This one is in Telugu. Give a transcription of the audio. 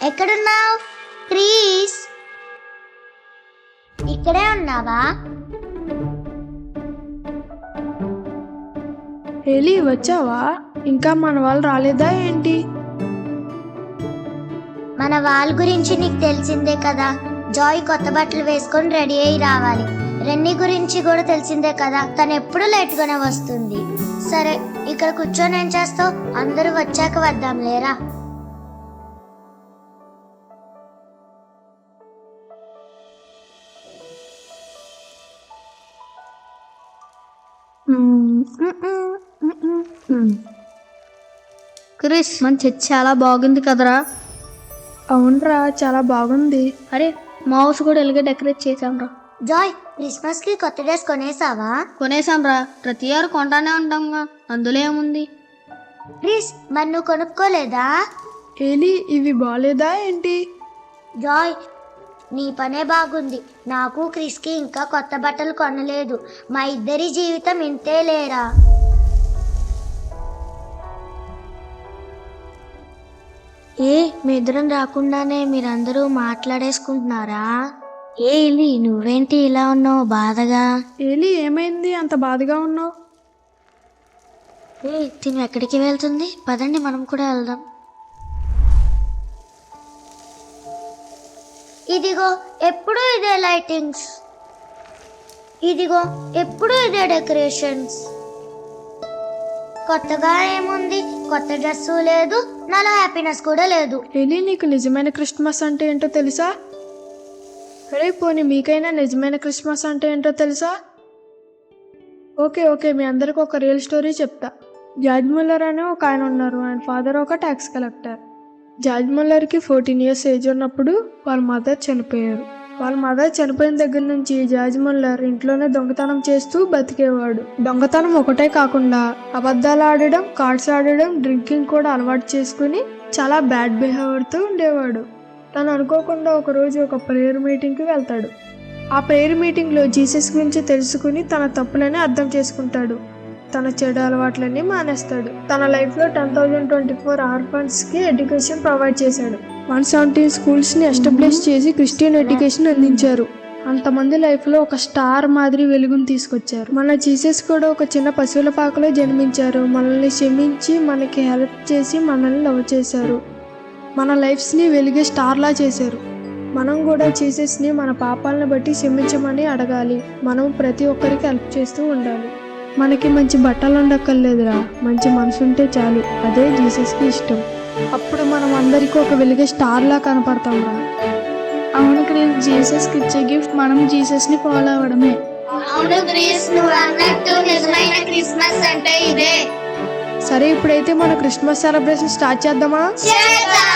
ఎక్కడున్నావు క్రీస్? ఇక్కడే ఉన్నావా? హేలీ వచ్చావా? ఇంకా మన వాళ్ళు రాలేదా ఏంటి? మన వాళ్ళ గురించి నీకు తెలిసిందే కదా. జాయ్ కొత్త బట్టలు వేసుకొని రెడీ అయి రావాలి. రెన్నీ గురించి కూడా తెలిసిందే కదా, తను ఎప్పుడు లేట్ గానే వస్తుంది. సరే, ఇక్కడ కూర్చొని ఏం చేస్తావు? అందరూ వచ్చాక వద్దాం లేరా. క్రిస్, మన చర్చ్ చాలా బాగుంది కదరా. అవునరా, చాలా బాగుంది. అరే, మా హౌస్ కూడా ఇలాగే డెకరేట్ చేసాంరా. జాయ్, క్రిస్మస్ కి కొత్త డ్రెస్ కొనేసావా? కొనేసాంరా, ప్రతి ఇయర్ కొంటానే ఉంటాంగా, అందులో ఏముంది. క్రిస్, మరి నువ్వు కొనుక్కోలేదా? హేలీ, ఇవి బాలేదా ఏంటి? జాయ్, నీ పనే బాగుంది. నాకు క్రిస్కి ఇంకా కొత్త బట్టలు కొనలేదు. మా ఇద్దరి జీవితం ఇంతే లేరా. మీ ఇద్దరం రాకుండానే మీరందరూ మాట్లాడేసుకుంటున్నారా? ఇలి, నువ్వేంటి ఇలా ఉన్నావు బాధగా? హేలీ, ఏమైంది అంత బాధగా ఉన్నావు? తిను ఎక్కడికి వెళ్తుంది? పదండి మనం కూడా వెళ్దాం. ఇదిగో ఎప్పుడు ఇదే లైటింగ్స్, ఇదిగో ఎప్పుడు ఇదే డెకరేషన్స్. కొత్తగా ఏముంది? కొత్త డ్రెస్సు లేదు, నాలో హ్యాపీనెస్ కూడా లేదు. హేలీ, నీకు నిజమైన క్రిస్మస్ అంటే ఏంటో తెలుసా? అరే పోనీ మీకైనా నిజమైన క్రిస్మస్ అంటే ఏంటో తెలుసా? ఓకే, మీ అందరికి ఒక రియల్ స్టోరీ చెప్తా. జార్జ్ ముల్లర్ అనే ఒక ఆయన ఉన్నారు. ఆయన ఫాదర్ ఒక ట్యాక్స్ కలెక్టర్. జార్జ్ ముల్లర్కి 14 years ఏజ్ ఉన్నప్పుడు వాళ్ళ మదర్ చనిపోయారు. వాళ్ళ మదర్ చనిపోయిన దగ్గర నుంచి జార్జ్ ముల్లర్ ఇంట్లోనే దొంగతనం చేస్తూ బతికేవాడు. దొంగతనం ఒకటే కాకుండా అబద్ధాలు ఆడడం, కార్డ్స్ ఆడడం, డ్రింకింగ్ కూడా అలవాటు చేసుకుని చాలా బ్యాడ్ బిహేవియర్తో ఉండేవాడు. తను అనుకోకుండా ఒకరోజు ఒక ప్రేయర్ మీటింగ్కి వెళ్తాడు. ఆ ప్రేయర్ మీటింగ్లో జీసస్ గురించి తెలుసుకుని తన తప్పులని అర్థం చేసుకుంటాడు. తన చెడు అలవాట్లన్నీ మానేస్తాడు. తన లైఫ్లో 10,024 ఆర్ఫన్స్కి ఎడ్యుకేషన్ ప్రొవైడ్ చేశాడు. 117 schools-ని ఎస్టాబ్లిష్ చేసి క్రిస్టియన్ ఎడ్యుకేషన్ అందించారు. అంతమంది లైఫ్లో ఒక స్టార్ మాదిరి వెలుగును తీసుకొచ్చారు. మన జీసస్ కూడా ఒక చిన్న పశువుల పాకలో జన్మించారు. మనల్ని క్షమించి మనకి హెల్ప్ చేసి మనల్ని లవ్ చేశారు. మన లైఫ్స్ని వెలిగే స్టార్లా చేశారు. మనం కూడా జీసస్ని మన పాపాలను బట్టి క్షమించమని అడగాలి. మనం ప్రతి ఒక్కరికి హెల్ప్ చేస్తూ ఉండాలి. మనకి మంచి బట్టలు ఉండక్కర్లేదురా, మంచి మనసు ఉంటే చాలు. అదే జీసస్కి ఇష్టం. అప్పుడు మనం అందరికీ ఒక వెలిగే స్టార్లా కనపడతాం రా. అవును క్రిస్, జీసస్కి ఇచ్చే గిఫ్ట్ మనం జీసస్ని ఫాలో అవ్వడమే. అవును క్రిస్, నువ్వు అన్నట్టు నిజమైన క్రిస్మస్ అంటే ఇదే. సరే, ఇప్పుడైతే మన క్రిస్మస్ సెలబ్రేషన్ స్టార్ట్ చేద్దామా? చేద్దాం.